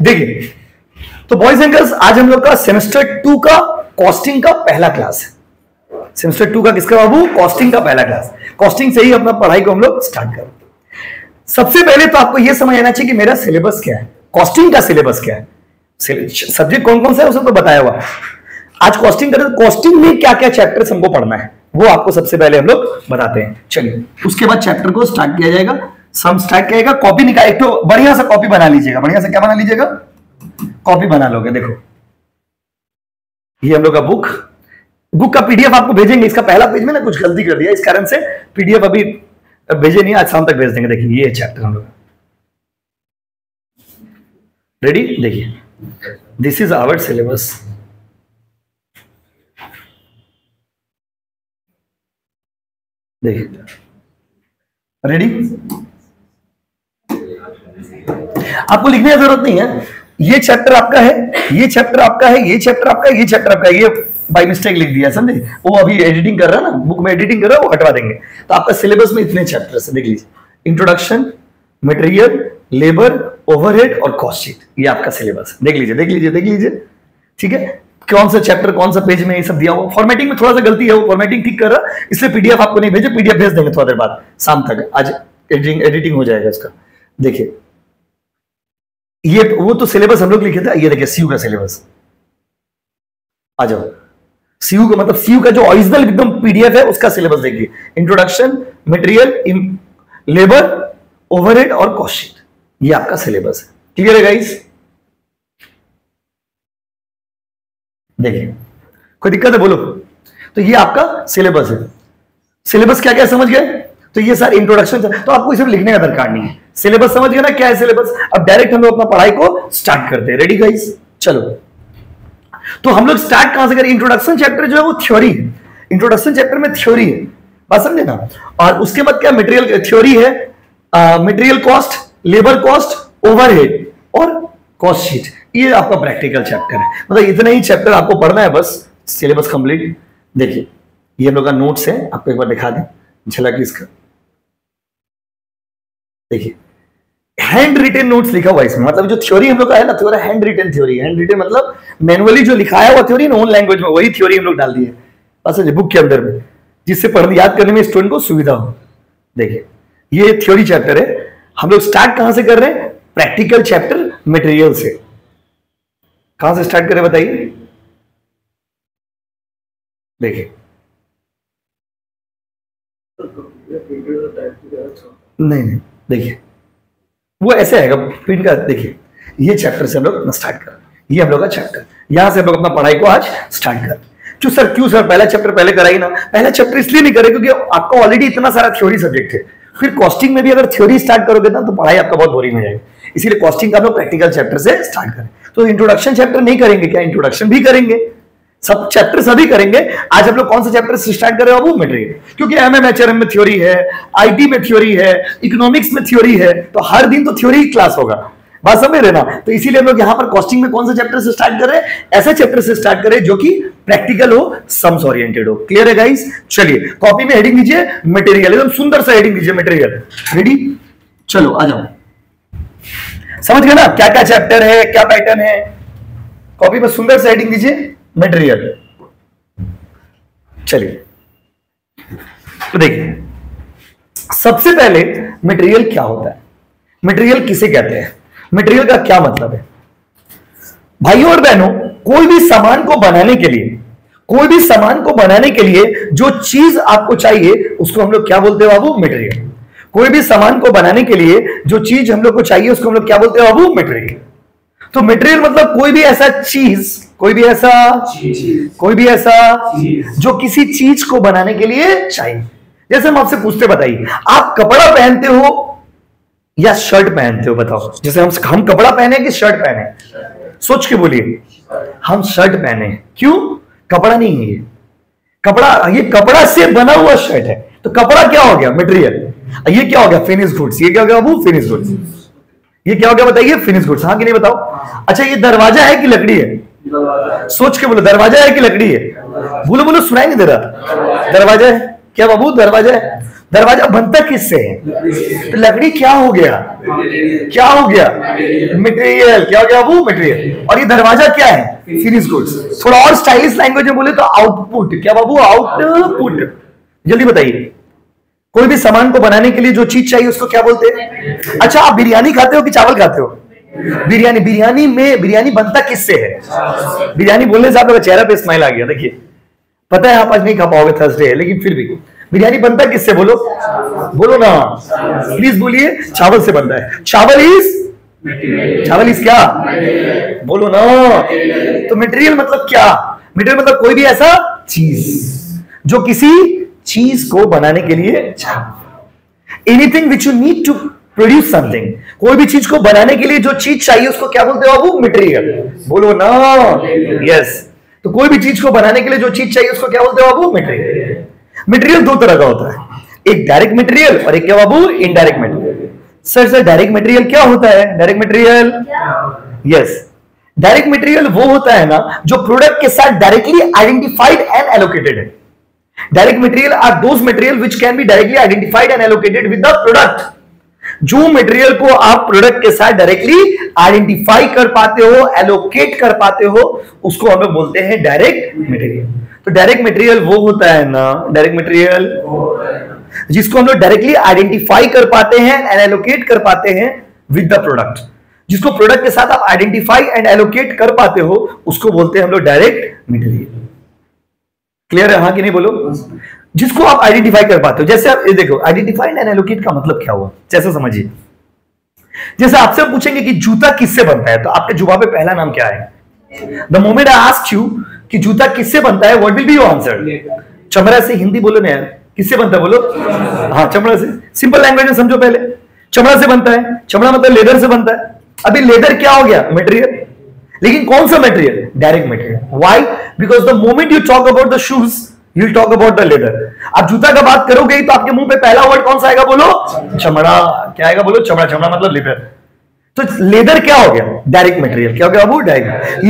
देखिए, तो boys and girls आज हम लोग का सेमेस्टर 2 का कॉस्टिंग का पहला क्लास है। सेमेस्टर 2 का किसका बाबू? कॉस्टिंग का पहला क्लास। कॉस्टिंग से ही अपना पढ़ाई को हम लोग स्टार्ट करें। सबसे पहले तो आपको यह समझ आना चाहिए कि मेरा सिलेबस क्या है, कॉस्टिंग का सिलेबस क्या है, सब्जेक्ट कौन कौन सा है उसे तो बताया हुआ। आज कॉस्टिंग करें तो कॉस्टिंग में क्या क्या चैप्टर्स हमको पढ़ना है वो आपको सबसे पहले हम लोग बताते हैं। चलिए, उसके बाद चैप्टर को स्टार्ट किया जाएगा, सम स्टार्ट किया जाएगा। कॉपी निकाल, एक तो बढ़िया सा कॉपी बना लीजिएगा। बढ़िया से क्या बना लीजिएगा? कॉपी बना लोगे। देखो ये हम लोग का बुक का पीडीएफ आपको भेजेंगे। इसका पहला पेज में ना कुछ गलती कर दिया, इस कारण से पीडीएफ अभी भेजे नहीं, आज शाम तक भेज देंगे। देखिए ये चैप्टर हम लोग रेडी। देखिए दिस इज आवर सिलेबस। देखिए रेडी, आपको लिखने की जरूरत नहीं है। ये चैप्टर आपका है, ये चैप्टर आपका है, ये चैप्टर आपका है, ये चैप्टर आपका है। ये बाय मिस्टेक लिख दिया, समझे? वो अभी एडिटिंग कर रहा है ना, बुक में एडिटिंग कर रहा है, वो हटवा देंगे। तो आपका सिलेबस में इतने चैप्टर्स है, देख लीजिए। इंट्रोडक्शन, मटेरियल, लेबर, ओवरहेड और कॉस्ट शीट, ये आपका सिलेबस है। देख लीजिए, देख लीजिए, देख लीजिए। ठीक है, कौन सा चैप्टर कौन सा पेज में ये सब दिया हुआ। फॉर्मेटिंग में थोड़ा सा गलती है, वो फॉर्मेटिंग ठीक कर रहा, इसलिए पीडीएफ आपको नहीं भेजे। पीडीएफ भेज देंगे थोड़ा देर बाद, शाम तक। आज एडिटिंग हो जाएगा इसका। देखिए ये वो तो सिलेबस हम लोग लिखे थे। ये देखिए सीयू का सिलेबस। आ जाओ, सीयू का मतलब सीयू का जो ओरिजिनल एकदम पीडीएफ है उसका सिलेबस देखिए। इंट्रोडक्शन, मटेरियल, लेबर, ओवरहेड और कॉस्ट शीट, ये आपका सिलेबस है। क्लियर है गाइस? देखिए कोई दिक्कत है बोलो। तो ये आपका सिलेबस है। सिलेबस क्या क्या समझ गए? तो ये सारे इंट्रोडक्शन, तो आपको सिर्फ लिखने का दरकार नहीं है। सिलेबस समझ गए ना क्या है सिलेबस? अब डायरेक्ट हम लोग अपना पढ़ाई को स्टार्ट करते हैं। Ready guys? चलो, तो हम लोग स्टार्ट कहां से करें? इंट्रोडक्शन चैप्टर जो है वो थ्योरी है। इंट्रोडक्शन चैप्टर में थ्योरी है, बात समझे ना? और उसके बाद क्या मटेरियल थ्योरी है, material cost, labour cost, overhead और कॉस्ट शीट। ये आपका प्रैक्टिकल चैप्टर है। मतलब इतना ही चैप्टर आपको पढ़ना है, बस सिलेबस कंप्लीट। देखिए ये हम लोग का नोट्स है, आपको एक बार दिखा दें झलक इसका। देखिए हैंड रिटेन नोट्स लिखा हुआ है इसमें। मतलब जो थ्योरी हम लोग का है ना, थोड़ा hand retain theory. Hand retain मतलब मैनुअली जो लिखाया हुआ थ्योरी ना, ओन लैंग्वेज में, वही थ्योरी हम लोग डाल दी है बस बुक के अंदर में, जिससे पढ़ने याद करने में स्टूडेंट को सुविधा हो। देखिए ये थ्योरी चैप्टर है। हम लोग स्टार्ट कहां से कर रहे हैं? प्रैक्टिकल चैप्टर मटेरियल से। कहां से स्टार्ट करें बताइए? देखिए नहीं, देखिए वो ऐसे आएगा प्रिंट का। देखिए ये चैप्टर से हम लोग स्टार्ट कर, ये हम लोग का चैप्टर, यहां से हम लोग अपना पढ़ाई को आज स्टार्ट कर। क्यों सर पहला चैप्टर पहले कराई ना? पहला चैप्टर इसलिए नहीं करे क्योंकि आपका ऑलरेडी इतना सारा थ्योरी सब्जेक्ट है। फिर कॉस्टिंग में भी अगर थ्योरी स्टार्ट करोगे ना तो पढ़ाई आपका बहुत बोरिंग हो जाएगी। इसीलिए कॉस्टिंग का हम लोग प्रैक्टिकल चैप्टर से स्टार्ट करें। तो इंट्रोडक्शन चैप्टर नहीं करेंगे क्या? इंट्रोडक्शन भी करेंगे, सब चैप्टर सभी करेंगे। आज हम लोग कौन सा चैप्टर से स्टार्ट कर रहे हो? वो मटेरियल। क्योंकि एमएमएचआरएम में थ्योरी है, आईटी में थ्योरी है, इकोनॉमिक्स में थ्योरी है, तो हर दिन तो थ्योरी ही क्लास होगा, बात समझ रहे ना? तो इसीलिए हम लोग यहां पर कॉस्टिंग में कौन सा चैप्टर से स्टार्ट कर रहे हैं? ऐसा चैप्टर से स्टार्ट करें जो कि प्रैक्टिकल हो, सम्स ओरिएंटेड हो। क्लियर है गाइस? चलिए कॉपी में हेडिंग दीजिए मटेरियल, एकदम सुंदर सा हेडिंग दीजिए मटेरियल। रेडी? चलो आ जाओ। समझ गए ना क्या क्या चैप्टर है, क्या पैटर्न है? कॉपी में सुंदर सा हेडिंग दीजिए मटेरियल। चलिए तो देखिए सबसे पहले मटेरियल क्या होता है, मटेरियल किसे कहते हैं, मटेरियल का क्या मतलब है? भाइयों और बहनों, कोई भी सामान को बनाने के लिए जो चीज आपको चाहिए उसको हम लोग क्या बोलते हैं बाबू? मटेरियल। कोई भी सामान को बनाने के लिए जो चीज हम लोग को चाहिए उसको हम लोग क्या बोलते हैं बाबू? मटेरियल। तो मटेरियल मतलब कोई भी ऐसा चीज जो किसी चीज को बनाने के लिए चाहिए। जैसे हम आपसे पूछते, बताइए आप कपड़ा पहनते हो या शर्ट पहनते हो? बताओ। जैसे हम कपड़ा पहने कि शर्ट पहने? सोच के बोलिए। हम शर्ट पहने। क्यों? कपड़ा नहीं है ये कपड़ा से बना हुआ शर्ट है। तो कपड़ा क्या हो गया? मटेरियल। ये क्या हो गया? Finish goods. ये क्या हो गया बाबू? Finish goods. ये क्या हो गया बताइए? Finish goods. हाँ कि नहीं बताओ? अच्छा ये दरवाजा है कि लकड़ी है? सोच के बोलो, दरवाजा है कि लकड़ी है? बोलो बोलो, सुनाई नहीं दे रहा। दरवाजा है। क्या बाबू? दरवाजा है। दरवाजा बनता किससे है? तो लकड़ी क्या हो गया? क्या हो गया? मटेरियल। क्या हो गया बाबू? मटेरियल। और ये दरवाजा क्या है? Finish goods. थोड़ा और स्टाइलिश लैंग्वेज में बोले तो आउटपुट। क्या बाबू? आउटपुट। जल्दी बताइए, कोई भी सामान को बनाने के लिए जो चीज चाहिए उसको क्या बोलते हैं? अच्छा, आप बिरयानी खाते हो कि चावल खाते हो? बिरयानी। बिरयानी बनता किससे है? बिरयानी बोलने से आप लोग चेहरा पे स्माइल आ गया। देखिए, पता है आप आज नहीं खा पाओगे, थर्सडे है, लेकिन फिर भी बिरयानी बनता किससे? बोलो, बोलो ना, प्लीज बोलिए। चावल से बनता है। चावल इज क्या? बोलो ना। तो मटेरियल मतलब क्या? मटेरियल मतलब कोई भी ऐसा चीज जो किसी चीज को बनाने के लिए, anything which you need to produce something. कोई भी चीज को बनाने के लिए जो चीज चाहिए उसको क्या बोलते हो बाबू? मटेरियल। बोलो ना, यस। तो कोई भी चीज को बनाने के लिए जो चीज चाहिए उसको क्या बोलते हो बाबू? मटेरियल। मटेरियल दो तरह का होता है, एक डायरेक्ट मटेरियल और एक क्या बाबू? Indirect material. Sir direct material क्या होता है? Direct material, yes, direct material वो होता है ना जो प्रोडक्ट के साथ डायरेक्टली आइडेंटिफाइड एंड एलोकेटेड है। Direct material are those material which can be directly identified and allocated with the product. जो मटेरियल को आप प्रोडक्ट के साथ डायरेक्टली आइडेंटिफाई कर पाते हो, एलोकेट कर पाते हो, उसको हम लोग बोलते हैं डायरेक्ट मटेरियल। तो डायरेक्ट मटेरियल वो होता है ना, डायरेक्ट मटेरियल जिसको हम लोग डायरेक्टली आइडेंटिफाई कर पाते हैं एंड एलोकेट कर पाते हैं विद द प्रोडक्ट। जिसको प्रोडक्ट के साथ आप आइडेंटिफाई एंड एलोकेट कर पाते हो उसको बोलते हैं हम लोग डायरेक्ट मटेरियल। क्लियर है? हाँ कि नहीं? बोलो। जिसको आप आइडेंटिफाई कर पाते हो, जैसे आप देखो, आइडेंटिफाई एंड एलोकेट का मतलब क्या हुआ, जैसे समझिए, जैसे आपसे पूछेंगे कि जूता किससे बनता है, तो आपके जुबान पे पहला नाम क्या है? The moment I ask you कि जूता किससे बनता है, what will be your answer? चमड़ा से। हिंदी बोलो ना यार, किससे बनता है? बोलो। हाँ, चमड़ा से। सिंपल लैंग्वेज में समझो। पहले चमड़ा से बनता है। चमड़ा मतलब लेदर से बनता है। अभी लेदर क्या हो गया? मटेरियल। लेकिन कौन सा material? Direct material. Why? Because the moment you talk about the shoes you talk about the leather. आप जूता का बात करोगे तो आपके मुंह पे पहला वर्ड कौन सा आएगा? बोलो, चमड़ा। क्या आएगा? बोलो, चमड़ा। चमड़ा मतलब लेदर। तो लेदर क्या हो गया? Direct material. क्या हो गया बाबू? डायरेक्ट।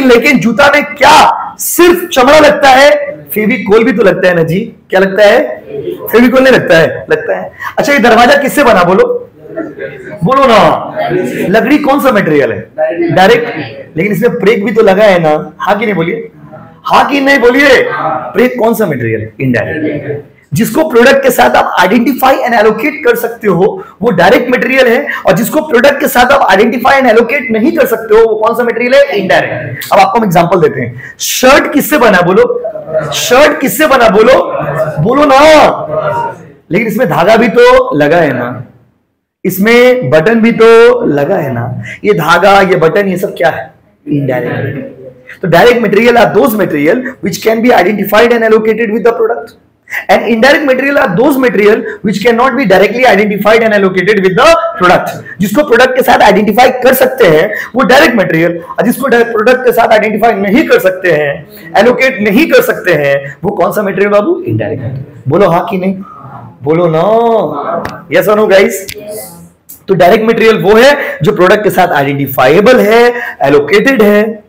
लेकिन जूता में क्या सिर्फ चमड़ा लगता है? फेविकोल भी तो लगता है ना जी। क्या लगता है? फेविकोल नहीं लगता है? लगता है। अच्छा, ये दरवाजा किससे बना? बोलो, बोलो ना। लकड़ी कौन सा मटेरियल है? डायरेक्ट। लेकिन इसमें ब्रेक भी तो लगा है ना। हाँ कि नहीं? बोलिए। हाँ कि नहीं? बोलिए। ब्रेक कौन सा मटेरियल? इनडायरेक्ट। जिसको प्रोडक्ट के साथ आप आइडेंटिफाई एंड एलोकेट कर सकते हो वो डायरेक्ट मटेरियल है, और जिसको प्रोडक्ट के साथ आप आइडेंटिफाई एंड एलोकेट नहीं कर सकते हो वो कौन सा मटेरियल है? इनडायरेक्ट। अब आपको हम एग्जांपल देते हैं। शर्ट किससे बना? बोलो। शर्ट किससे बना? बोलो, बोलो ना। लेकिन इसमें धागा भी तो लगा है ना, इसमें बटन भी तो लगा है ना। ये धागा, ये बटन, ये सब क्या है? इनडायरेक्ट। तो direct material are those material which can be identified and allocated with the product, and indirect material are those material which cannot be directly identified and allocated with the product। जिसको product के साथ identify कर सकते हैं वो direct material, और जिसको product के साथ आइडेंटिफाई नहीं कर सकते हैं, एलोकेट नहीं कर सकते हैं, वो कौन सा मटेरियल बाबू? Indirect material. बोलो हाँ कि नहीं? बोलो ना। यस और नो गाइस? तो डायरेक्ट मटेरियल वो है जो प्रोडक्ट के साथ आइडेंटिफाइबल है, एलोकेटेड है।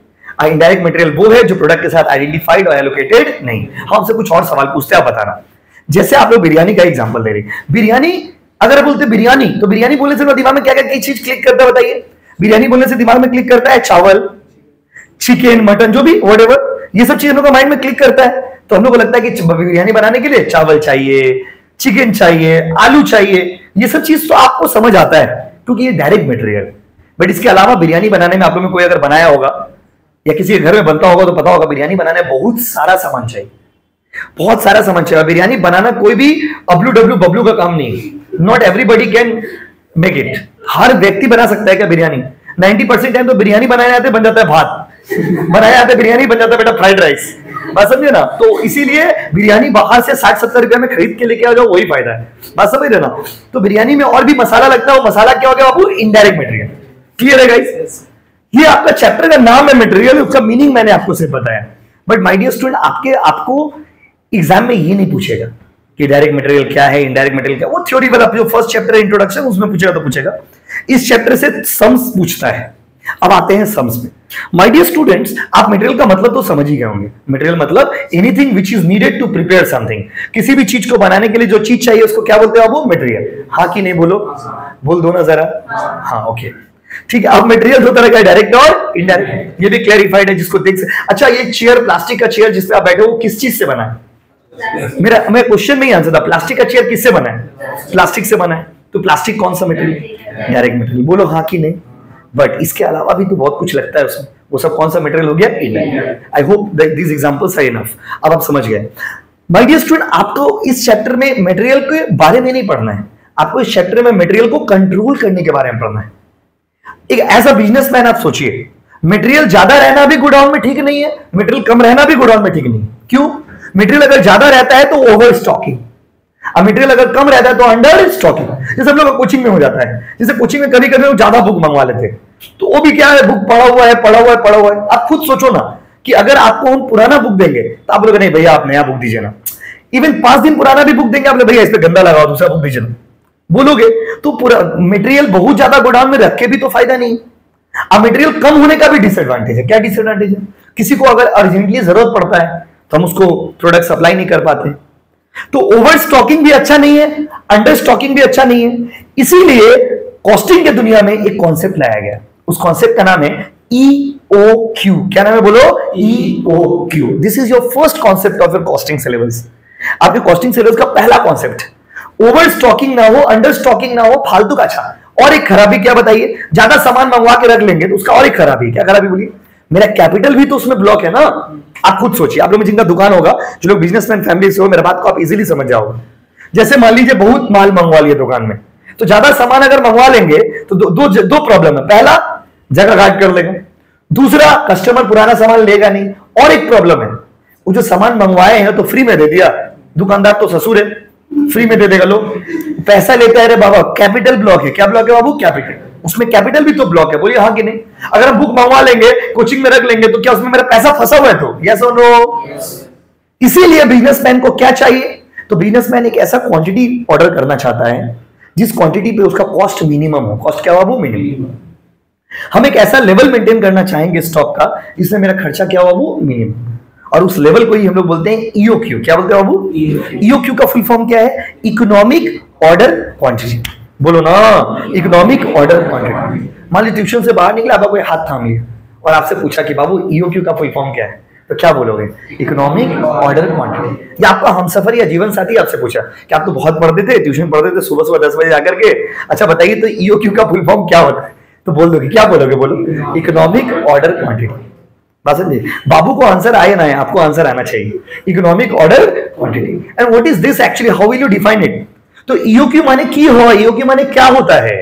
इनडायरेक्ट मटेरियल वो है जो प्रोडक्ट के साथ आइडेंटिफाइड और एलोकेटेड नहीं। हम आपसे कुछ और सवाल पूछते हैं, आप बताना। जैसे आप लोग बिरयानी का एग्जांपल दे रहे, बिरयानी अगर बोलते बिरयानी, तो बिरयानी बोलने से दिमाग में क्या क्या चीज क्लिक करता है बताइए? बिरयानी बोलने से दिमाग में क्लिक करता है चावल, चिकन, मटन, जो भी व्हाटएवर, ये सब चीज हम लोग का माइंड में क्लिक करता है। तो हम लोग को लगता है कि बिरयानी बनाने के लिए चावल चाहिए, चिकन चाहिए, आलू चाहिए। ये सब चीज तो आपको समझ आता है क्योंकि ये डायरेक्ट मटेरियल। बट इसके अलावा बिरयानी बनाने में आप लोगों में कोई अगर बनाया होगा या किसी के घर में बनता होगा तो पता होगा बिरयानी बनाने में बहुत सारा सामान चाहिए, बहुत सारा सामान चाहिए। बिरयानी बनाना कोई भी अबलू डब्लू बबलू का काम नहीं है। Not everybody can make it. हर व्यक्ति बना सकता है क्या बिरयानी? 90% टाइम तो बिरयानी बनाए आते बन जाता है भात, बनाया आते बिरयानी बन जाता है बेटा फ्राइड राइस। बात समझे ना? तो इसीलिए बिरयानी बाहर से 60-70 रुपए में खरीद के लेके आ जाओ, वही फायदा है। बात समझ रहे ना? तो बिरयानी में और भी मसाला लगता है, वो मसाला क्या हो गया बाबू? Indirect material. क्लियर है गाइस? ये आपका चैप्टर का नाम है मटेरियल, उसका मीनिंग मैंने आपको सिर्फ बताया। बट माय डियर स्टूडेंट, आपको एग्जाम में ये नहीं पूछेगा कि डायरेक्ट मटेरियल क्या है, इनडायरेक्ट मटेरियल क्या। वो थ्योरी वाला जो फर्स्ट चैप्टर इंट्रोडक्शन उसमें पूछेगा तो पूछेगा। इस चैप्टर से सम्स पूछता है, अब आते हैं सम्स में। माय डियर स्टूडेंट्स, आप मटेरियल का मतलब तो समझ ही गए होंगे। मटेरियल मतलब anything which is needed to prepare something. किसी भी चीज को बनाने के लिए जो चीज चाहिए उसको क्या बोलते हैं वो मटेरियल। हाँ कि नहीं बोलो, बोल दो ना जरा। हाँ ओके ठीक है। अब मटेरियल दो तरह का, डायरेक्ट और इनडायरेक्ट, ये भी क्लैरिफाइड है जिसको देख। अच्छा ये चेयर, प्लास्टिक का चेयर जिस पे आप बैठे हो, वो किस चीज से बना है? मैं क्वेश्चन नहीं आंसर था। प्लास्टिक का चेयर किससे बना है? प्लास्टिक से बना है। तो प्लास्टिक कौन सा मटेरियल? Direct material. बोलो हाँ कि नहीं। बट इसके अलावा भी तो बहुत कुछ लगता है उसमें, वो सब कौन सा मटेरियल हो गया? Indirect. I hope that these examples are enough. अब आप समझ गए। माय डियर स्टूडेंट, आपको इस चैप्टर में मटेरियल के बारे में नहीं पढ़ना है, आपको इस चैप्टर में मटेरियल को कंट्रोल करने के बारे में पढ़ना है। एक एज अ बिजनेसमैन आप सोचिए, मटेरियल ज्यादा रहना भी गोडाउन में ठीक नहीं है, मटेरियल कम रहना भी गोडाउन में ठीक नहीं। क्यों? मटेरियल अगर ज्यादा रहता है तो ओवर स्टॉकिंग, और मटेरियल अगर कम रहता है तो अंडर स्टॉकिंग। जैसे हम लोग कोचिंग में हो जाता है, जैसे कोचिंग में कभी कभी लोग ज्यादा बुक मंगवा लेते हैं, तो वो भी क्या है, बुक पड़ा हुआ है। आप खुद सोचो ना कि अगर आपको हम पुराना बुक देंगे तो आप बोलोगे नहीं भैया आप नया बुक दीजिए ना। इवन 5 दिन पुराना भी बुक देंगे, आप भैया इस पे गंदा लगाओ, दूसरा बुक दीजिए ना बोलोगे, तो पूरा मटेरियल बहुत ज्यादा गोडाउन में रख के भी तो फायदा नहीं। अब मटेरियल कम होने का भी डिसएडवांटेज है। क्या डिसएडवांटेज है? किसी को अगर अर्जेंटली जरूरत पड़ता है तो हम उसको प्रोडक्ट सप्लाई नहीं कर पाते। तो ओवर स्टॉकिंग भी अच्छा नहीं है, अंडर स्टॉकिंग भी अच्छा नहीं है। इसीलिए कॉस्टिंग के दुनिया में एक कॉन्सेप्ट लाया गया, उस कॉन्सेप्ट का नाम है EOQ। क्या नाम है बोलो? EOQ। This is your first concept of your costing syllabus. आपके कॉस्टिंग सिलेबस का पहला कॉन्सेप्ट, ओवर स्टॉकिंग ना हो, अंडर स्टॉकिंग ना हो, फालतू का। अच्छा और एक खराबी क्या बताइए? ज्यादा सामान मंगवा के रख लेंगे तो उसका और एक खराबी। क्या खराबी बोलिए? मेरा कैपिटल भी तो उसमें ब्लॉक है ना। आप खुद सोचिए, आप लोग में जिनका दुकान होगा, जो लोग बिजनेसमैन फैमिली से हो, मेरा बात को आप इजीली समझ जाओगे। जैसे मान लीजिए बहुत माल मंगवा लिया दुकान में, तो ज्यादा सामान अगर मंगवा लेंगे तो दो प्रॉब्लम है। पहला, जगह घाट कर लेगा। दूसरा, कस्टमर पुराना सामान लेगा नहीं। और एक प्रॉब्लम है, वो जो सामान मंगवाए हैं तो फ्री में दे दिया, दुकानदार तो ससुर है, फ्री में दे देगा। लो पैसा लेता है रे बाबा, कैपिटल ब्लॉक है। क्या ब्लॉक है बाबू? कैपिटल। उसमें कैपिटल भी तो ब्लॉक है। बोलिए हाँ कि नहीं? अगर हम बुक मंगवा लेंगे, कोचिंग में रख लेंगे, तो क्या उसमें मेरा पैसा फंसा हुआ है? तो यस और नो? इसीलिए बिजनेसमैन को क्या चाहिए? तो बिजनेसमैन एक ऐसा क्वांटिटी ऑर्डर करना चाहता है जिस क्वांटिटी पे उसका कॉस्ट मिनिमम हो। कॉस्ट क्या बाबू? मिनिमम। हम एक ऐसा लेवल मेंटेन करना चाहेंगे स्टॉक का जिसमें मेरा खर्चा क्या हुआ वो? मिनिमम। और उस लेवल को ही हम लोग बोलते हैं EOQ। क्या बोलते हैं बाबू? EOQ का फुल फॉर्म क्या है? Economic order quantity. बोलो ना, इकोनॉमिक ऑर्डर क्वांटिटी। मान लीजिए ट्यूशन से बाहर निकले, आपका कोई हाथ थाम लिया और आपसे पूछा कि बाबू EOQ का फुल फॉर्म क्या है, तो क्या बोलोगे? Economic order quantity. या आपका हमसफर या जीवन साथी आपसे पूछा कि आप तो बहुत पढ़ते थे, ट्यूशन पढ़ते थे सुबह सुबह 10 बजे जाकर के, अच्छा बताइए तो EOQ का फुल फॉर्म क्या होता है? तो बोल दोगे, क्या बोलोगे? बोलो इकोनॉमिक ऑर्डर क्वांटिटी। बात समझिए, बाबू को आंसर आए ना आए, आपको आंसर आना चाहिए। Economic order quantity. And what is this actually? How will you define it? तो EOQ माने की हो, EOQ माने क्या होता है?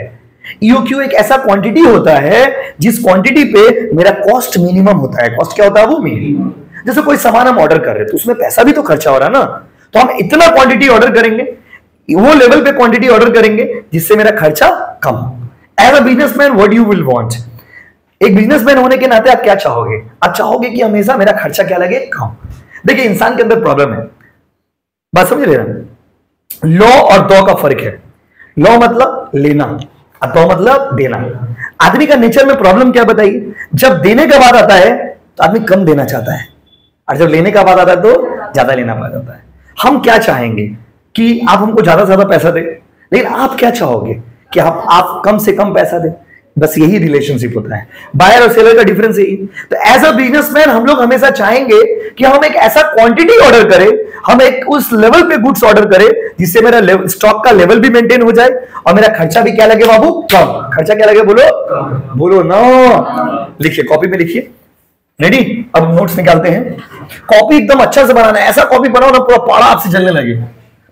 EOQ एक ऐसा क्वांटिटी होता है जिस क्वांटिटी पे मेरा कॉस्ट मिनिमम होता है। कॉस्ट क्या होता है वो? मिनिमम। जैसे कोई सामान हम ऑर्डर कर रहे हैं तो उसमें पैसा भी तो खर्चा हो रहा है ना, तो हम इतना क्वांटिटी ऑर्डर करेंगे, वो लेवल पे क्वांटिटी ऑर्डर करेंगे जिससे मेरा खर्चा कम हो। As a businessman what you will want? एक बिजनेसमैन होने के नाते आप क्या चाहोगे? आप चाहोगे कि हमेशा मेरा खर्चा क्या लगे? कम। देखिए इंसान के अंदर प्रॉब्लम है, बात समझ रहे हैं? लॉ और दो का फर्क है। लॉ मतलब लेना और दो मतलब देना। आदमी का नेचर में प्रॉब्लम क्या बताइए? जब देने का बात आता है तो आदमी कम देना चाहता है, और जब लेने का बात आता है तो ज्यादा लेना पड़ जाता है। हम क्या चाहेंगे कि आप हमको ज्यादा से ज्यादा पैसा दे, लेकिन आप क्या चाहोगे कि आप कम से कम पैसा दे। बस यही रिलेशनशिप होता है, बायर और सेलर का डिफरेंस यही। तो एज अ बिजनेसमैन हम लोग हमेशा चाहेंगे कि हम एक ऐसा क्वांटिटी ऑर्डर करें, हम एक उस लेवल पे गुड्स ऑर्डर करें जिससे मेरा स्टॉक का लेवल भी मेंटेन हो जाए और मेरा खर्चा भी क्या लगे बाबू? कम। खर्चा क्या लगे? बोलो बोलो ना। लिखिए, कॉपी में लिखिए। रेडी? अब नोट्स निकालते हैं। कॉपी एकदम अच्छा से बनाना है, ऐसा कॉपी बनाओ ना पूरा पाड़ा आपसे जलने लगे,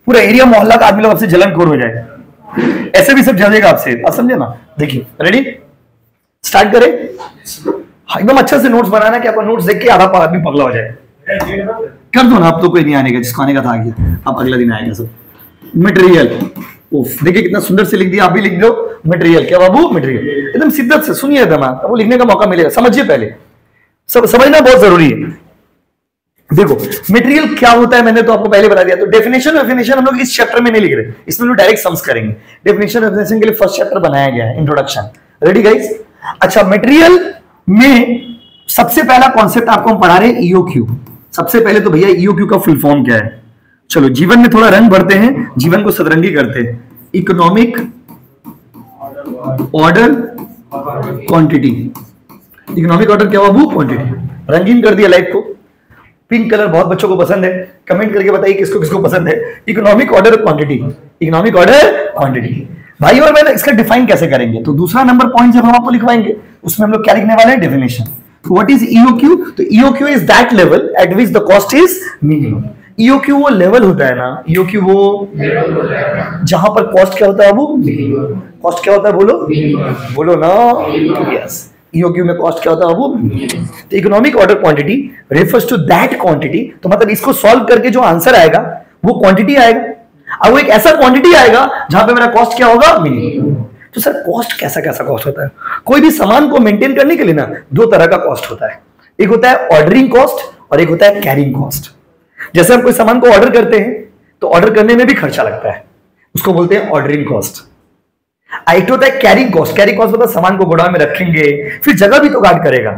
पूरा एरिया मोहल्ला का आदमी लोग आपसे जलनखोर हो जाए, ऐसे भी सब जलेगा आपसे। आप समझे ना? देखिए, रेडी? स्टार्ट करें। एकदम अच्छा से नोट्स बनाना कि आपका नोट्स देख के आधा आदमी पगला हो जाए। कर दो ना, आप तो कोई नहीं आने का, जिसको आने का था आ गया, अब अगला दिन आएगा सब। मटेरियल, देखिए कितना सुंदर से लिख दिया, आप भी लिख दो मटेरियल। क्या बाबू? मटेरियल। एकदम शिद्दत से सुनिए, वो लिखने का मौका मिलेगा, समझिए पहले, सब समझना बहुत जरूरी है। देखो मटेरियल क्या होता है, मैंने तो आपको पहले बता दिया। तो डेफिनेशन हम लोग इस चैप्टर में नहीं लिख रहे, इसमें लोग डायरेक्ट सम्स करेंगे। डेफिनेशन के लिए फर्स्ट चैप्टर बनाया गया है, इंट्रोडक्शन। Ready guys? अच्छा, मटेरियल में सबसे पहला कॉन्सेप्ट आपको हम पढ़ा रहे हैं ईओक्यू। सबसे पहले तो भैया ईओक्यू का फुल फॉर्म क्या है? चलो जीवन में थोड़ा रंग भरते हैं, जीवन को सतरंगी करते हैं। Economic order quantity. Economic order क्या हुआ? वो क्वांटिटी। रंगीन कर दिया लाइफ को। पिंक कलर बहुत बच्चों को पसंद है, कमेंट करके बताइए किसको किसको पसंद है। Economic order quantity, economic order quantity. भाई और बहन इसका डिफाइन कैसे करेंगे? तो दूसरा नंबर पॉइंट जब हम आपको लिखवाएंगे उसमें हम लोग क्या लिखने वाले हैं? डेफिनेशन। तो व्हाट इज ईओक्यू? तो EOQ is that level eight which the cost is minimum. EOQ वो लेवल होता है ना, ईओक्यू वो जहां पर कॉस्ट क्या होता है? वो कॉस्ट क्या होता है? बोलो ना, यस। ईओक्यू में कॉस्ट क्या होता है? वो। तो economic order quantity refers to that quantity. तो मतलब इसको सॉल्व करके जो आंसर आएगा वो क्वांटिटी आएगा। अब वो एक ऐसा क्वांटिटी आएगा जहां पे मेरा कॉस्ट क्या होगा? मिनिमम। तो सर कॉस्ट कैसा कैसा कॉस्ट होता है? कोई भी सामान को मेंटेन करने के लिए ना दो तरह का कॉस्ट होता है। एक होता है ऑर्डरिंग कॉस्ट और एक होता है कैरिंग कॉस्ट। जैसे हम कोई सामान को ऑर्डर करते हैं तो ऑर्डर करने में भी खर्चा लगता है, उसको बोलते हैं ऑर्डरिंग कॉस्ट। एक होता है कैरिंग कॉस्ट। कैरिंग कॉस्ट मतलब सामान को गोडाउन में रखेंगे, फिर जगह भी तो गार्ड करेगा।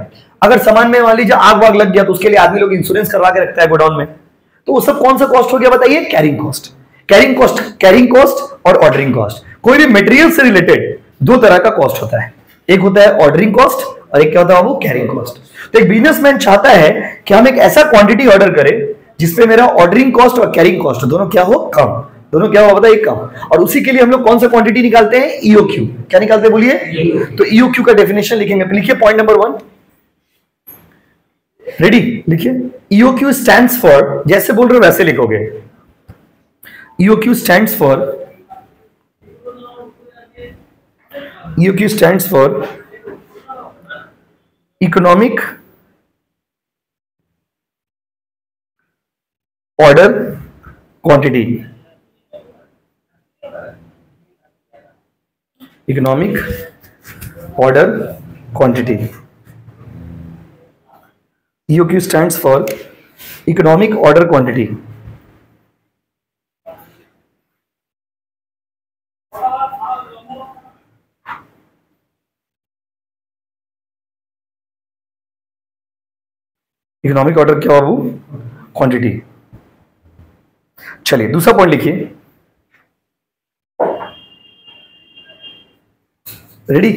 अगर सामान में मान लीजिए आग वाग लग गया तो उसके लिए आदमी लोग इंश्योरेंस करवा के रखता है गोडाउन में। तो वो सब कौन सा कॉस्ट हो गया बताइए? Carrying cost. कैरिंग कॉस्ट और ऑर्डरिंग कॉस्ट। कोई भी मटेरियल से रिलेटेड दो तरह का कॉस्ट होता है, एक होता है ऑर्डरिंग कॉस्ट और एक क्या होता है? वो कैरिंग कॉस्ट। तो एक बिजनेसमैन चाहता है कि हम एक ऐसा क्वांटिटी ऑर्डर करें जिसपे मेरा ऑर्डरिंग कॉस्ट और कैरिंग कॉस्ट दोनों क्या हो? कम। दोनों क्या हो बताइए? कम। और उसी के लिए हम लोग कौन सा क्वांटिटी निकालते हैं? ईओक्यू। क्या निकालते हैं बोलिए? तो ईओक्यू का डेफिनेशन लिखेंगे। लिखिए पॉइंट नंबर 1। रेडी? लिखिए ईओक्यू स्टैंड्स फॉर, जैसे बोल रहे हो वैसे लिखोगे। EOQ stands for economic order quantity. Economic order quantity. EOQ stands for economic order quantity. Economic order क्या हो? वो क्वांटिटी। चलिए दूसरा पॉइंट लिखिए। रेडी?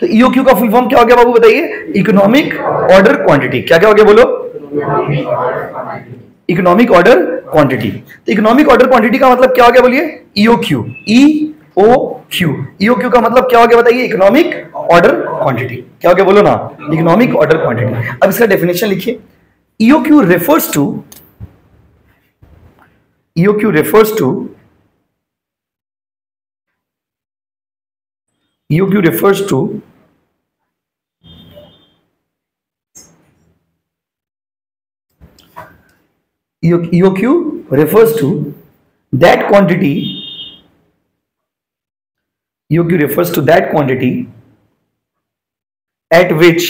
तो ईओक्यू का फुल फॉर्म क्या हो गया बाबू बताइए? Economic order quantity. क्या क्या हो गया बोलो? Economic order quantity. तो इकोनॉमिक ऑर्डर क्वांटिटी का मतलब क्या हो गया बोलिए? ईओक्यू। ईओक्यू। ईओक्यू का मतलब क्या हो गया बताइए? Economic order quantity. क्या हो गया बोलो ना? Economic order quantity. अब इसका डेफिनेशन लिखिए। EOQ refers to EOQ refers to EOQ refers to EOQ refers to that quantity. EOQ refers to that quantity at which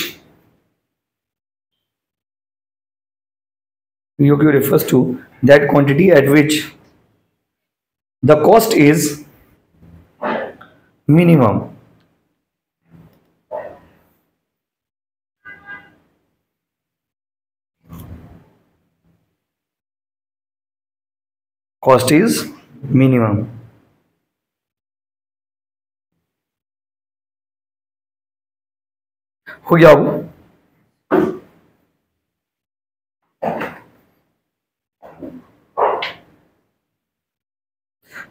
EOQ refers to that quantity at which the cost is minimum. Cost is minimum. हो गया वो?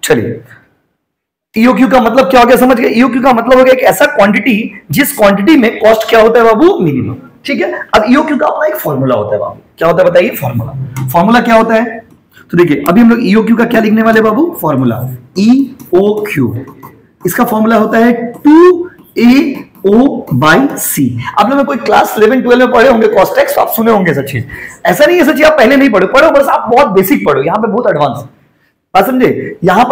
चलिए EOQ का मतलब क्या हो गया समझ गए? ईओक्यू का मतलब हो गया एक ऐसा क्वांटिटी जिस क्वांटिटी में कॉस्ट क्या होता है बाबू? मिनिमम। ठीक है। अब ईओक्यू का अपना एक फॉर्मूला होता है बाबू। क्या होता है बताइए? फॉर्मूला क्या होता है? तो देखिए अभी हम लोग ईओक्यू का क्या लिखने वाले बाबू? फॉर्मूला। ईओक्यू इसका फॉर्मूला होता है 2AO/C। आप लोग कोई क्लास 11-12 में पढ़े होंगे कॉस्ट टैक्स, आप सुने होंगे सब चीज। ऐसा नहीं है सच्ची आप पहले नहीं पढ़ो बस आप बहुत बेसिक पढ़ो। यहाँ पे बहुत एडवांस बात समझे? यहाँ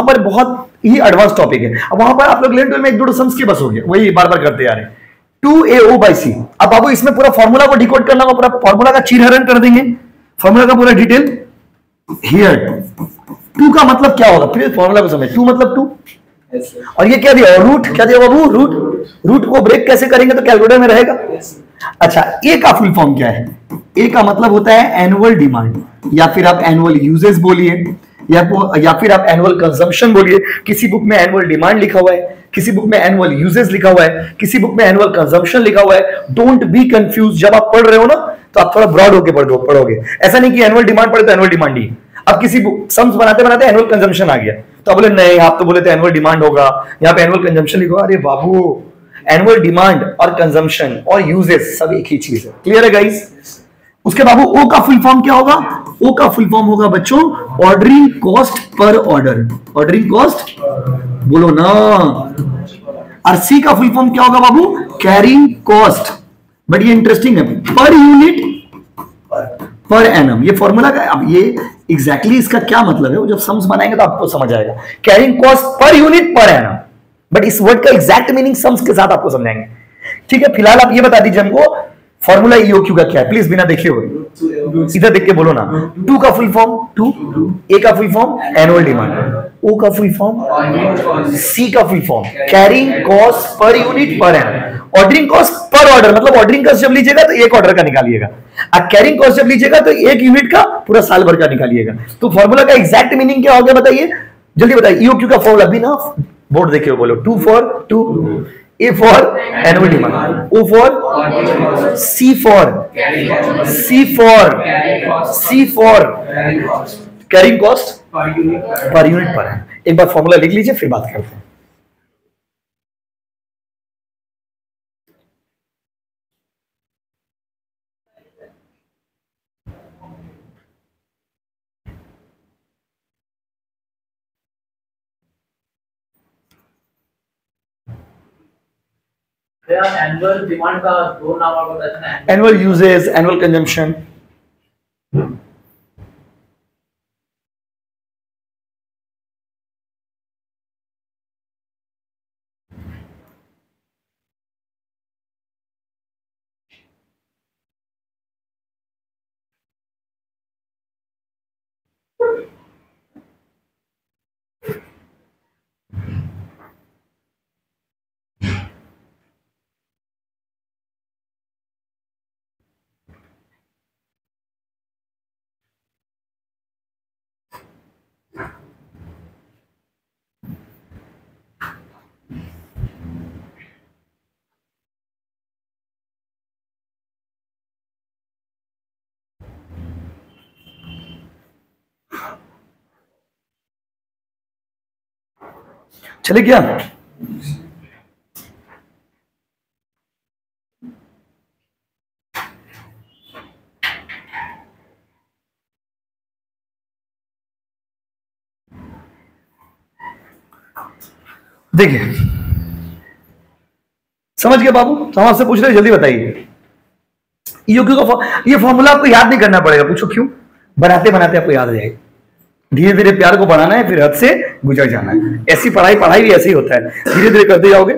पर बहुत ही एडवांस टॉपिक है। अब वहां पर आप लोग 11-12 में 1-2 सम्स के बस हो गए, वही बार बार करते आ रहे। 2AO/C। अब बाबू इसमें पूरा फॉर्मूला को डिकोड करना होगा, पूरा फॉर्मूला का चीरहरण कर देंगे। फॉर्मूला का पूरा डिटेल हियर। 2 का मतलब क्या होगा? फिर फॉर्मूला को समझ। 2 मतलब 2 और ये क्या दिया? रूट। क्या दिया बाबू? रूट। रूट को ब्रेक कैसे करेंगे तो कैलकुलेटर में रहेगा। अच्छा, ए का फुल फॉर्म क्या है? ए का मतलब होता है एनुअल डिमांड, या फिर आप एनुअल यूजेस बोलिए, या फिर आप एनुअल कंजम्पशन बोलिए। किसी बुक में एनुअल डिमांड लिखा हुआ है, किसी बुक में एनुअल यूजेस लिखा हुआ है, किसी बुक में एनुअल कंजम्पशन लिखा हुआ है। डोंट बी कंफ्यूज, जब आप पढ़ रहे हो ना तो आप थोड़ा ब्रॉड होकर पढ़ोगे। ऐसा नहीं कि एनुअल डिमांड पढ़े तो एनुअल डिमांड ही। अब किसी बुक सम्स बनाते बनाते एनुअल कंजम्पशन आ गया तो बोले नहीं, आप तो बोले थे एनुअल डिमांड होगा, यहाँ पे एनुअल कंजम्पशन लिखा। अरे बाबू, एनुअल डिमांड और कंजम्पशन और यूजेस सब एक ही चीज है। क्लियर है गाइस? उसके बाबू ओ का फुल फॉर्म क्या होगा? ओ का फुल फॉर्म होगा बच्चों ordering cost per order. Ordering cost बोलो ना। और सी का फुल फॉर्म क्या होगा बाबू? Carrying cost. बट ये इंटरेस्टिंग है, पर यूनिट पर एनम। ये फॉर्मूला का, अब ये एग्जैक्टली इसका क्या मतलब है वो जब सम्स बनाएंगे तो आपको समझ आएगा। Carrying cost per unit per annum, but इस वर्ड का एग्जैक्ट मीनिंग सम्स के साथ आपको समझाएंगे। ठीक है, फिलहाल आप ये बता दीजिए हमको फॉर्मूला ईओक्यू का क्या है, प्लीज बिना देखे हुए इधर देख के बोलो ना। टू का फुल फॉर्म टू, ए का फुल फॉर्म एनुअल डिमांड, ओ का फुल फॉर्म, सी का full form carrying cost per unit per annum. Ordering cost per order मतलब ऑर्डरिंग कॉस्ट जब लीजिएगा तो एक ऑर्डर का निकालिएगा, और कैरिंग कॉस्ट जब लीजिएगा तो एक यूनिट का पूरा साल भर का निकालिएगा। तो फॉर्मूला का एग्जैक्ट मीनिंग क्या हो गया बताइए, जल्दी बताइए। ईओक्यू का फॉर्मूला भी ना बोर्ड देखे हो बोलो। Two for two, A for annual demand, O for C for carrying cost per unit पर है। एक बार फॉर्मूला लिख लीजिए फिर बात करते हैं। एनुअल डिमांड का दो नाम और बताते हैं, एनुअल यूजेस, एनुअल कंजम्पशन। चले क्या? देखिए समझ गए बाबू? तो हम आपसे पूछ रहे, जल्दी बताइए। ईओक्यू का ये फॉर्मूला आपको याद नहीं करना पड़ेगा, पूछो क्यों? बनाते बनाते आपको याद आ जाएगा। धीरे धीरे प्यार को बढ़ाना है, फिर हद से गुजर जाना है। ऐसी पढ़ाई भी ऐसे ही होता है, धीरे धीरे करते जाओगे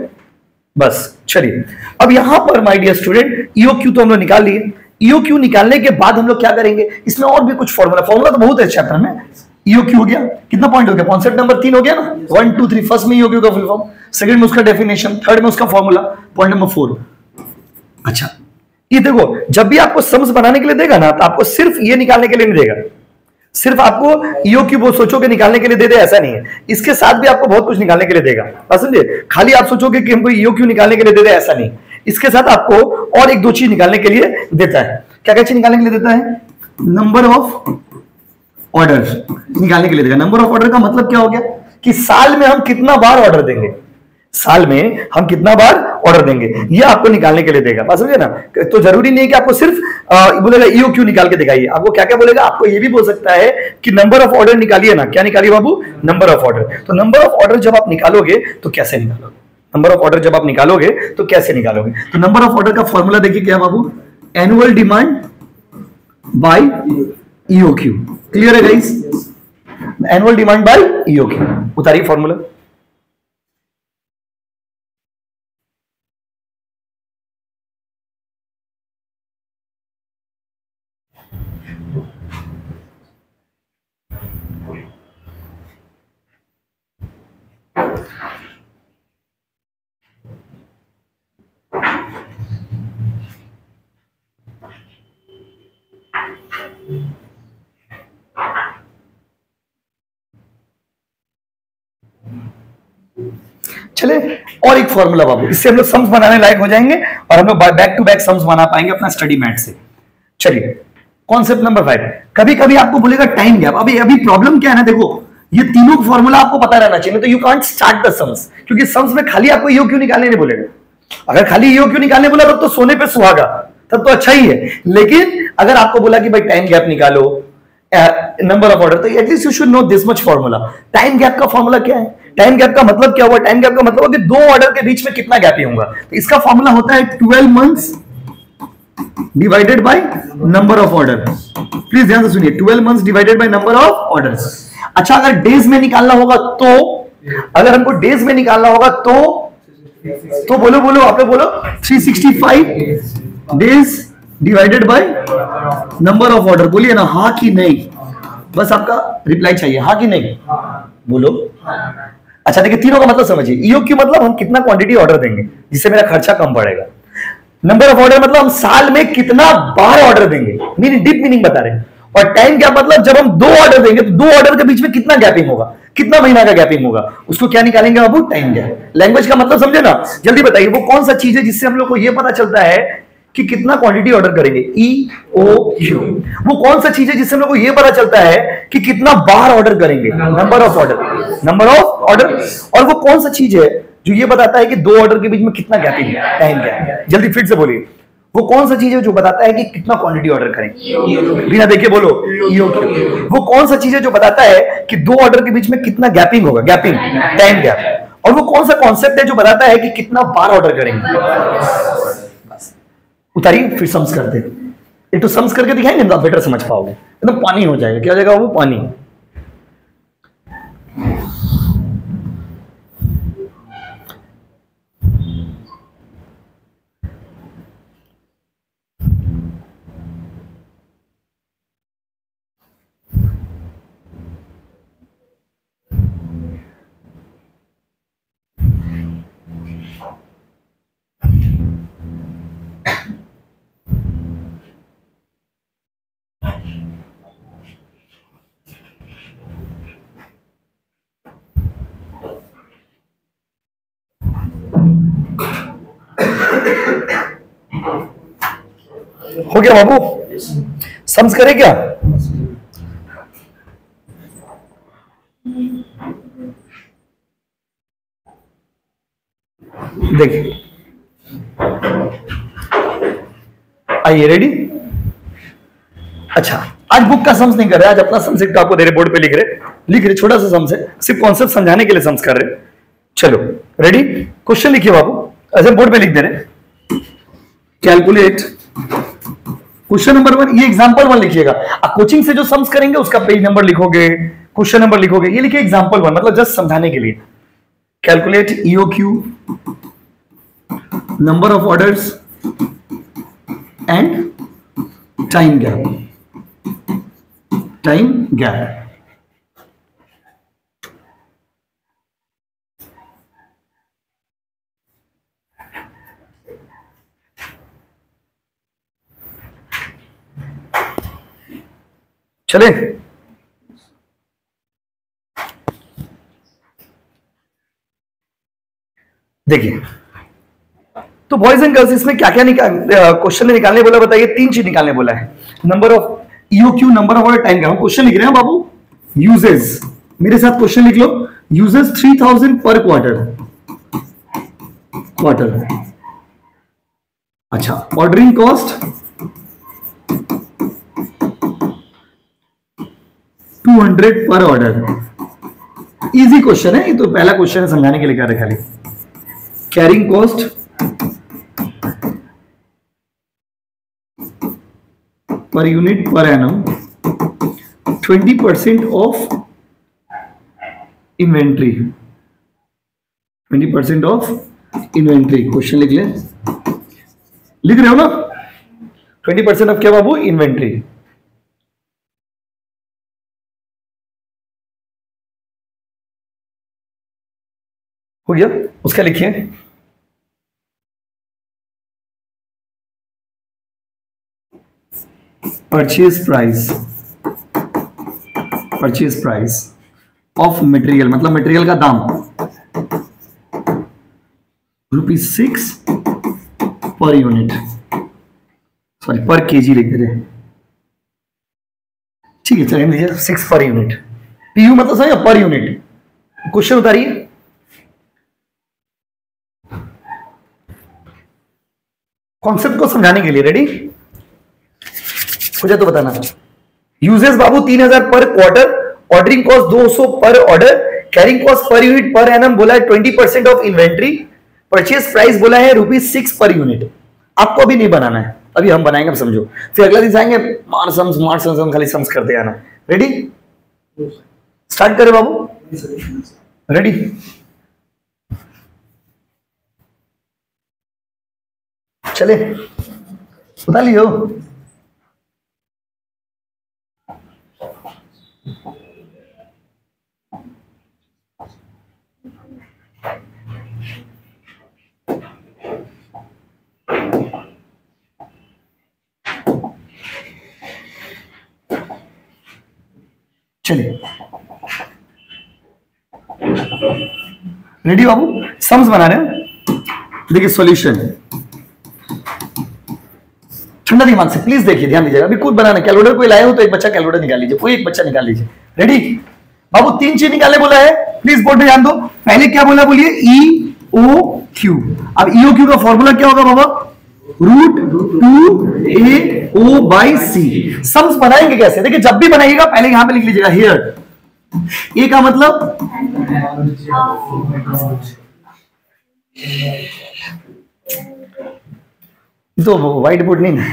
बस। चलिए अब यहां पर माय डियर स्टूडेंट, ईओक्यू तो हम लोग निकाल लिए। ईओक्यू निकालने के बाद हम लोग क्या करेंगे, इसमें और भी कुछ फॉर्मूला तो बहुत है चैप्टर में। ईओक्यू हो गया, कितना पॉइंट हो गया? कॉन्सेप्ट नंबर 3 हो गया ना। 1 2 3, फर्स्ट में ईओक्यू का फुल फॉर्म, सेकंड में उसका डेफिनेशन, थर्ड में उसका फॉर्मूला, पॉइंट नंबर 4। अच्छा ये देखो, जब भी आपको सम्स बनाने के लिए देगा ना तो आपको सिर्फ ये निकालने के लिए नहीं देगा, सिर्फ आपको ईओक्यू वो सोचो के निकालने के लिए दे दे ऐसा नहीं है, इसके साथ भी आपको बहुत कुछ निकालने के लिए देगा। समझे? खाली आप सोचोगे कि हमको ईओक्यू निकालने के लिए दे दे ऐसा नहीं, इसके साथ आपको और एक दो चीज निकालने के लिए देता है। क्या क्या चीज निकालने के लिए देता है? नंबर ऑफ ऑर्डर निकालने के लिए देगा। नंबर ऑफ ऑर्डर का मतलब क्या हो गया कि साल में हम कितना बार ऑर्डर देंगे, साल में हम कितना बार ऑर्डर देंगे, ये आपको निकालने के लिए देगा। बात समझे ना? तो जरूरी नहीं कि आपको सिर्फ बोलेगा ईओक्यू निकाल के दिखाइए, आपको क्या क्या बोलेगा, आपको ये भी बोल सकता है कि नंबर ऑफ ऑर्डर निकालिए ना। क्या निकालिए बाबू? Number of order. तो नंबर ऑफ ऑर्डर जब आप निकालोगे तो कैसे निकालोगे? नंबर ऑफ ऑर्डर जब आप निकालोगे तो कैसे निकालोगे? तो नंबर ऑफ ऑर्डर का फॉर्मूला देखिए क्या बाबू, annual demand by EOQ. Clear है guys? Annual demand by EOQ, उतारिए फॉर्मूला। चले और एक फॉर्मूला बाबू, इससे हम लोग सम्स बनाने लायक हो जाएंगे और हम लोग बैक टू बैक सम्स बना पाएंगे अपना स्टडी मैथ से। चलिए कॉन्सेप्ट नंबर 5, कभी कभी आपको बोलेगा टाइम गैप। अभी प्रॉब्लम क्या है ना, देखो ये तीनों फॉर्मूला आपको पता रहना चाहिए, तो you can't start the sums, क्योंकि सम्स में खाली आपको ईओक्यू निकालने नहीं बोलेगा। अगर खाली ईओक्यू निकालने बोला तब तो सोने पे सुहागा, तब तो अच्छा ही है। लेकिन अगर आपको बोला कि भाई टाइम गैप निकालो, नंबर ऑफ ऑर्डर, तो at least you should know this much formula. Time gap का फॉर्मूला क्या है? टाइम गैप का मतलब क्या हुआ? टाइम गैप का मतलब कि दो ऑर्डर के बीच में कितना गैप होगा। तो इसका फॉर्मूला होता है 12 months divided by number of order. Please ध्यान से सुनिए, 12 months divided by number of orders. अच्छा, अगर डेज में निकालना होगा तो, अगर हमको डेज में निकालना होगा तो बोलो आप लोग बोलो, 365 days divided by number of order. बोलिए ना हाँ कि नहीं, बस आपका रिप्लाई चाहिए, हाँ कि नहीं बोलो। अच्छा देखिए, तीनों का मतलब समझिए। ईओक्यू मतलब हम कितना क्वांटिटी ऑर्डर देंगे जिससे मेरा खर्चा कम पड़ेगा। नंबर ऑफ ऑर्डर मतलब हम साल में कितना बार ऑर्डर देंगे, मीनिंग डीप मीनिंग बता रहे हैं। और टाइम गैप मतलब जब हम 2 ऑर्डर देंगे तो 2 ऑर्डर के बीच में कितना गैपिंग होगा, कितना महीना का गैपिंग होगा, उसको क्या निकालेंगे बाबू? Time gap. लैंग्वेज का मतलब समझे ना, जल्दी बताइए वो कौन सा चीज है जिससे हम लोग को यह पता चलता है कि कितना क्वांटिटी ऑर्डर करेंगे? ईओक्यू। वो कौन सा चीज है जिससे हम लोग को यह पता चलता है कि कितना बार ऑर्डर करेंगे? Number of order, number of order. और वो कौन सा चीज है जो ये बताता है कि 2 ऑर्डर के बीच में कितना गैपिंग है? Time gap. जल्दी फिर से बोलिए, वो कौन सा चीज है जो बताता है कि कितना क्वांटिटी ऑर्डर करेंगे? बिना देखे बोलो, ईओक्यू। वो कौन सा चीज है जो बताता है कि 2 ऑर्डर के बीच में कितना गैपिंग होगा? Gapping, time gap. और वो कौन सा कॉन्सेप्ट है जो बताता है कि कितना बार ऑर्डर करेंगे? उतारिए, फिर सम्स करते हैं। एक तो सम्स करके दिखाएंगे तो आप बेटर समझ पाओगे, एकदम पानी हो जाएगा। क्या हो जाएगा वो? पानी। हो गया बाबू? सम्स करें क्या? देखिए, आइए रेडी। अच्छा, आज बुक का सम्स नहीं कर रहे, आज अपना सम्स एक आपको दे रहे, बोर्ड पे लिख रहे, छोटा सा सम्स है, सिर्फ कॉन्सेप्ट समझाने के लिए सम्स कर रहे। चलो रेडी, क्वेश्चन लिखिए बाबू, ऐसे बोर्ड पे लिख दे रहे। कैलकुलेट क्वेश्चन नंबर 1, ये एग्जांपल 1 लिखिएगा। कोचिंग से जो सम्स करेंगे उसका पेज नंबर लिखोगे, क्वेश्चन नंबर लिखोगे। ये लिखिए एग्जांपल 1, मतलब जस्ट समझाने के लिए। Calculate EOQ, number of orders and time gap. Time gap. चले, देखिए तो बॉयज एंड गर्ल्स इसमें क्या क्या क्वेश्चन में निकालने बोला, बताइए। 3 चीज निकालने बोला है, number of EOQ, number of order, time gap. Question लिख रहे हैं बाबू। यूजेस, मेरे साथ क्वेश्चन लिख लो। यूजेस 3000 पर क्वार्टर। अच्छा, ऑर्डरिंग कॉस्ट 200 पर ऑर्डर। इजी क्वेश्चन है, ये तो पहला क्वेश्चन है, समझाने के लिए क्या रखा है। Carrying cost per unit per annum 20% of inventory. 20% of inventory. Question लिख ले, लिख रहे हो ना? 20% ऑफ क्या बाबू? इन्वेंट्री। हो गया, उसका लिखिए। परचेज प्राइस ऑफ मटेरियल, मतलब मटेरियल का दाम। ₹6 पर यूनिट, सॉरी पर केजी लिख देते, ठीक है चलिए लीजिए 6 पर यूनिट। पीयू मतलब समझ पर यूनिट। क्वेश्चन उतारिए। कॉन्सेप्ट को समझाने के लिए रेडी हो जाए तो बताना। यूजेस बाबू 3000 पर क्वार्टर, ऑर्डरिंग कॉस्ट 200 पर order, carrying cost per unit per annum बोला है 20% ऑफ इन्वेंट्री, परचेज प्राइस बोला है ₹6 पर यूनिट। आपको अभी नहीं बनाना है, अभी हम बनाएंगे, अब समझो। फिर अगला दिन जाएंगे मार सम खाली सम्स करते आना। रेडी स्टार्ट करें बाबू, रेडी। चले बता लियो। चलिए रेडी बाबू, सम्स बना रहे हैं। देखिए सॉल्यूशन, ठंडा दिमाग से प्लीज देखिए, ध्यान दीजिएगा। अभी खुद बनाना, कैलकुलेटर कोई लाए हो तो एक बच्चा कैलकुलेटर निकाल लीजिए, कोई एक बच्चा निकाल लीजिए। रेडी बाबू, 3 चीज निकालने बोला है, प्लीज बोर्ड पे ध्यान दो। पहले क्या बोला बोलिए, EOQ। अब EOQ का फॉर्मूला क्या होगा बाबा, √2AO/C। सम्स बनाएंगे कैसे, देखिए जब भी बनाइएगा पहले यहां पे लिख लीजिएगा हियर। ए का मतलब तो व्हाइट बोर्ड नहीं ना,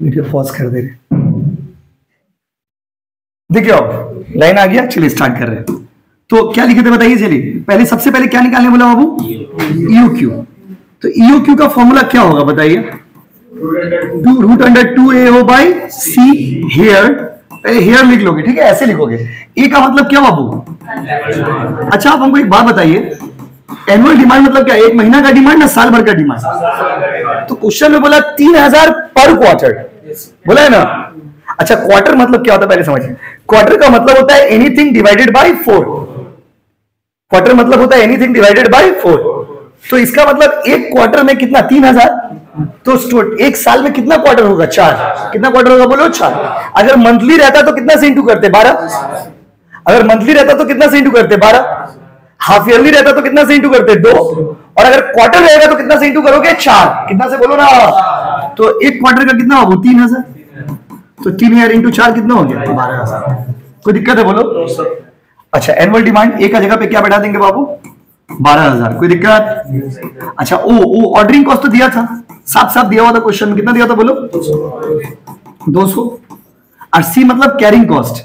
वीडियो पॉज कर दे रहे। देखिए अब लाइन आ गया, चलिए स्टार्ट कर रहे हैं। तो क्या लिखे थे बताइए, चलिए पहले सबसे पहले क्या निकालने बोला बाबू, EOQ। तो EOQ का फॉर्मूला क्या होगा बताइए, √2AO/C हेयर। पहले हेयर लिख लोगे, ठीक है, ऐसे लिखोगे। ए का मतलब क्या बाबू, अच्छा आप हमको एक बात बताइए, एनुअल डिमांड मतलब क्या, एक महीना का डिमांड ना साल भर का डिमांड। तो क्वेश्चन में बोला 3000 पर क्वार्टर बोला है ना। अच्छा क्वार्टर मतलब क्या होता है पहले समझिए। क्वार्टर का मतलब होता है एनीथिंग डिवाइडेड बाय 4। क्वार्टर मतलब होता है एनीथिंग डिवाइडेड बाय 4। तो इसका मतलब एक क्वार्टर में कितना, 3000। तो एक साल में कितना क्वार्टर होगा, 4। कितना क्वार्टर होगा बोलो, 4। अगर मंथली रहता तो कितना से इंटू करते, 12। अगर मंथली रहता तो कितना से इंटू करते, 12। हाफ ईयरली रहता तो कितना से इंटू करते, 2। और अगर क्वार्टर रहेगा तो कितना से इंटू करोगे, 4। कितना से बोलो ना। तो एक क्वार्टर का कितना होगा, 3000। तो 3000 इंटू 4 कितना हो गया, 12000। कोई दिक्कत है बोलो। अच्छा एनुअल डिमांड ए का जगह पे क्या बैठा देंगे बाबू, 12000। कोई दिक्कत। अच्छा ओ ऑर्डरिंग कॉस्ट तो दिया था, साफ साफ दिया हुआ था क्वेश्चन में, कितना दिया था बोलो, 200। और सी मतलब carrying cost,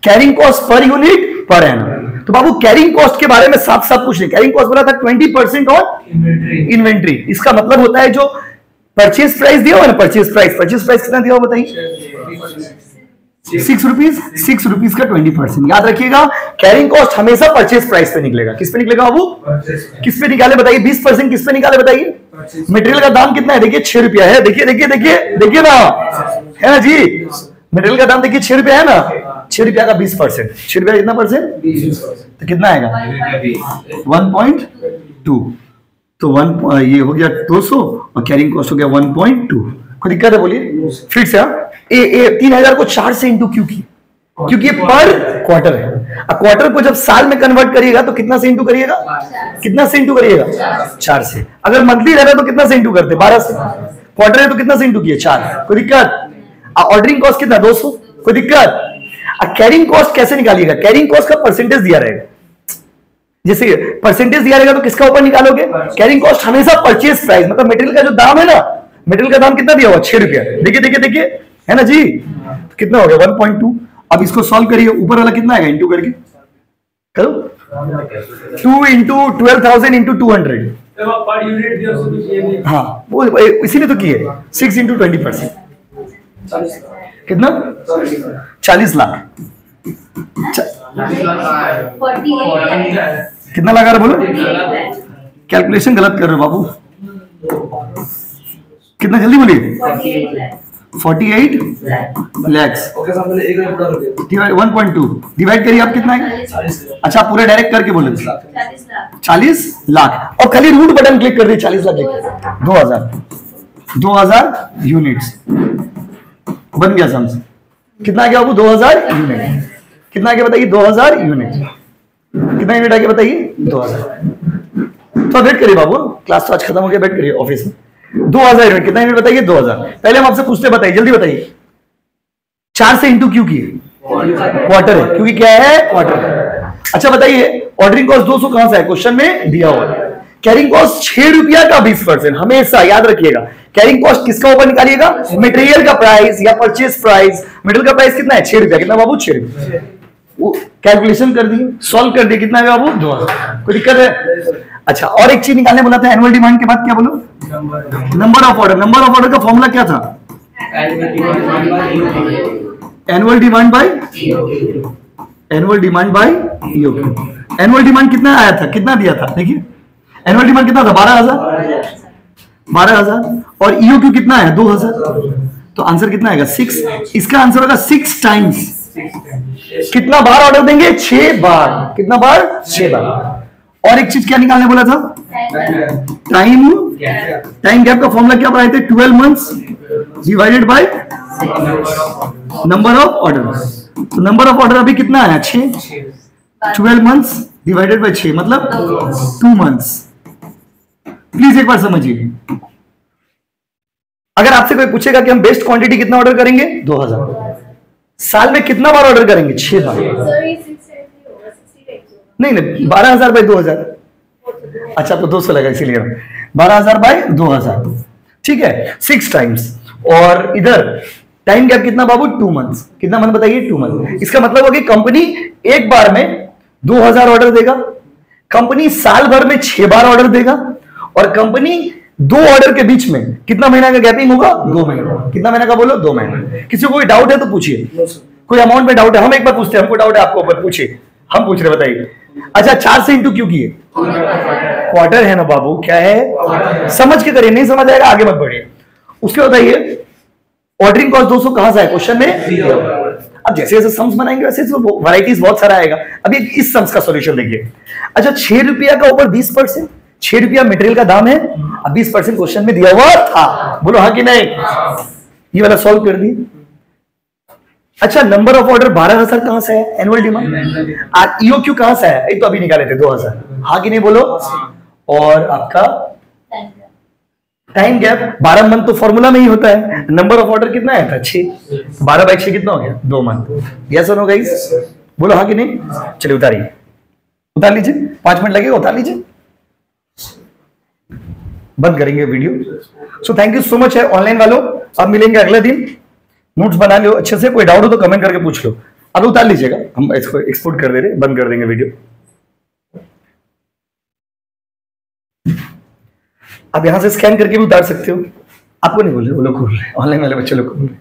carrying cost per unit per annum. तो बाबू कैरिंग कॉस्ट के बारे में साफ साफ पूछ रहे, कैरिंग कॉस्ट बोला था 20% ऑन इन्वेंट्री। इसका मतलब होता है जो परचेज प्राइस दिया हुआ ना, परचेज प्राइस कितना दिया हुआ बताइए, ₹6 का 20%। याद रखिएगा कैरिंग कॉस्ट हमेशा परचेज प्राइस पे निकलेगा। किस पे निकलेगा बाबू, किस पे निकाले बताइए, 20% किस पे निकाले बताइए। मटेरियल का दाम कितना है, देखिए ₹6 है। देखिए ना, है ना जी, मटेरियल का दाम देखिए ₹6 है ना। ₹6 का 20%, ₹6 कितना परसेंट, तो कितना आएगा 1.2। तो ये हो गया 200 और कैरिंग कॉस्ट हो गया 1.2। कोई दिक्कत है बोलिए। फिर से ए 3000 को 4 से इंटू क्यों की, क्योंकि ये पर क्वार्टर है। अब क्वार्टर को जब साल में कन्वर्ट करिएगा तो कितना से इंटू करिएगा, कितना से इंटू करिएगा, 4 से। अगर मंथली रहता तो कितना से इंटू करते, 12 से। क्वार्टर है तो कितना से इंटू किए, 4। कोई दिक्कत। ऑर्डरिंग कॉस्ट कितना, 200। कोई दिक्कत। कैरिंग कॉस्ट कैसे निकालिएगा, कैरिंग कॉस्ट का परसेंटेज दिया रहेगा। जैसे परसेंटेज दिया रहेगा तो किसका ऊपर निकालोगे, कैरिंग कॉस्ट हमेशा परचेज प्राइस मतलब मटेरियल का जो दाम है ना, मटेरियल का दाम कितना दिया हुआ, ₹6। देखिए है ना जी, तो कितना हो गया 1.2। अब इसको सॉल्व करिए, ऊपर वाला कितना आएगा इंटू करके करो, 2 इंटू 12,000 इंटू 200। हाँ वो इसीलिए तो किए 6 इंटू 20%, कितना 40 लाख। कितना लगा रहे बोलो, कैलकुलेशन गलत कर रहे हो बाबू, कितना जल्दी बोलिए 48 लैक्स डिवाइड 1.2 डिवाइड करिए आप कितना है? अच्छा पूरे डायरेक्ट करके बोले 40 लाख और खाली रूट बटन क्लिक कर दिए 40 लाख लिख 2000 यूनिट्स बन गया समझ। कितना आ गया बाबू? 2000 यूनिट। कितना आ गया बताइए? 2000 यूनिट। कितना यूनिट आ गया बताइए? 2000। तो वेट करिए बाबू, क्लास तो आज खत्म हो गया, वेट करिए ऑफिस में। 2000 यूनिट। कितना यूनिट बताइए? 2000। पहले हम आपसे पूछते बताइए, जल्दी बताइए 4 से इंटू क्यों किए? क्वार्टर है, क्योंकि क्या है? क्वार्टर है। अच्छा बताइए ऑर्डरिंग कॉस्ट 200 कहां से है? क्वेश्चन में दिया हुआ है। कैरिंग कॉस्ट 6 रुपया का 20%। हमेशा याद रखिएगा कैरिंग कॉस्ट किसका ऊपर निकालिएगा? मटेरियल का प्राइस या परचेज प्राइस। मटेरियल का प्राइस कितना है? 6 रुपया। कितना बाबू? 6 रुपया। कैलकुलेशन कर दिए, सॉल्व कर दिए। कितना है बाबू? 2000। कोई दिक्कत है? अच्छा और एक चीज निकालने बोला था एनुअल डिमांड के बाद, क्या बोलो? Number of order. Number of order का फॉर्मूला क्या था? Annual demand by annual demand by EOQ. Annual demand कितना आया था? कितना दिया था? देखिए एनुअल डिमांड कितना था? 12,000 और ईओक्यू कितना है? 2000। तो आंसर कितना आएगा? 6। इसका आंसर होगा 6 टाइम्स। कितना बार ऑर्डर देंगे? 6 बार। कितना बार? 6 बार। और एक चीज क्या निकालने बोला था? टाइम गैप का फॉर्मूला क्या बनाए थे? 12 months divided by number of order. तो नंबर ऑफ ऑर्डर अभी कितना है? 6। 12 मंथ्स डिवाइडेड बाय 6 मतलब 2 मंथ्स। प्लीज एक बार समझिए, अगर आपसे कोई पूछेगा कि हम बेस्ट क्वांटिटी कितना ऑर्डर करेंगे? 2000। साल में कितना बार ऑर्डर करेंगे? 6 बार। नहीं 12,000 बाय 2000। अच्छा तो 200 लगा इसीलिए 12,000 बाय 2000। ठीक है 6 टाइम्स। और इधर टाइम गैप कितना बाबू? 2 मंथ्स। कितना मंथ बताइए? 2 मंथ। इसका मतलब होगा कंपनी एक बार में 2000 ऑर्डर देगा, कंपनी साल भर में 6 बार ऑर्डर देगा, और कंपनी 2 ऑर्डर के बीच में कितना महीना का गैपिंग होगा? 2 महीना। कितना महीना का बोलो? 2 महीना। किसी को कोई डाउट है तो पूछिए। कोई अमाउंट में डाउट है? हम एक बार पूछते हैं, हमको डाउट है आपको ऊपर पूछिए, हम पूछ रहे बताइए। अच्छा 4 से इंटू क्यों किए? क्वार्टर है ना बाबू, क्या है? समझ के करिए, नहीं समझ आएगा आगे मत बढ़िए। उसके बताइए ऑर्डरिंग कॉस्ट 200 कहां से है? क्वेश्चन में। अब जैसे जैसे सम्स बनाएंगे वैसे वैरायटीज बहुत सारा आएगा। अभी इस सम्स का सॉल्यूशन देखिए। अच्छा 6 रुपया का ऊपर 20%, 6 रुपया मटेरियल का दाम है, अब 20% क्वेश्चन में दिया हुआ था। बोलो हाँ कि नहीं? ये वाला सॉल्व कर दिए। अच्छा नंबर ऑफ ऑर्डर 12,000 कहां से है? Annual demand. ईओक्यू कहां से है? तो अभी निकाले थे 2000। हाँ कि नहीं बोलो? और आपका टाइम गैप 12 मंथ तो फॉर्मूला में ही होता है। नंबर ऑफ ऑर्डर कितना आया था? 6। 12 बाई 6 कितना हो गया? 2 मंथ। यस और नो गाइस? बोलो हाँ कि नहीं? चलिए उतारिए, उतार लीजिए, 5 मिनट लगेगा, उतार लीजिए। बंद करेंगे video. So thank you so much है ऑनलाइन वालों। अब मिलेंगे अगले दिन। नोट्स बना लो अच्छे से, कोई डाउट हो तो कमेंट करके पूछ लो। अब उतार लीजिएगा, हम इसको एक्सपोर्ट कर दे रहे, बंद कर देंगे वीडियो। आप यहां से स्कैन करके भी उतार सकते हो। आपको नहीं बोल रहे, वो लोग खोल रहे, ऑनलाइन वाले बच्चे लोग खोल रहे।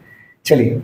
चलिए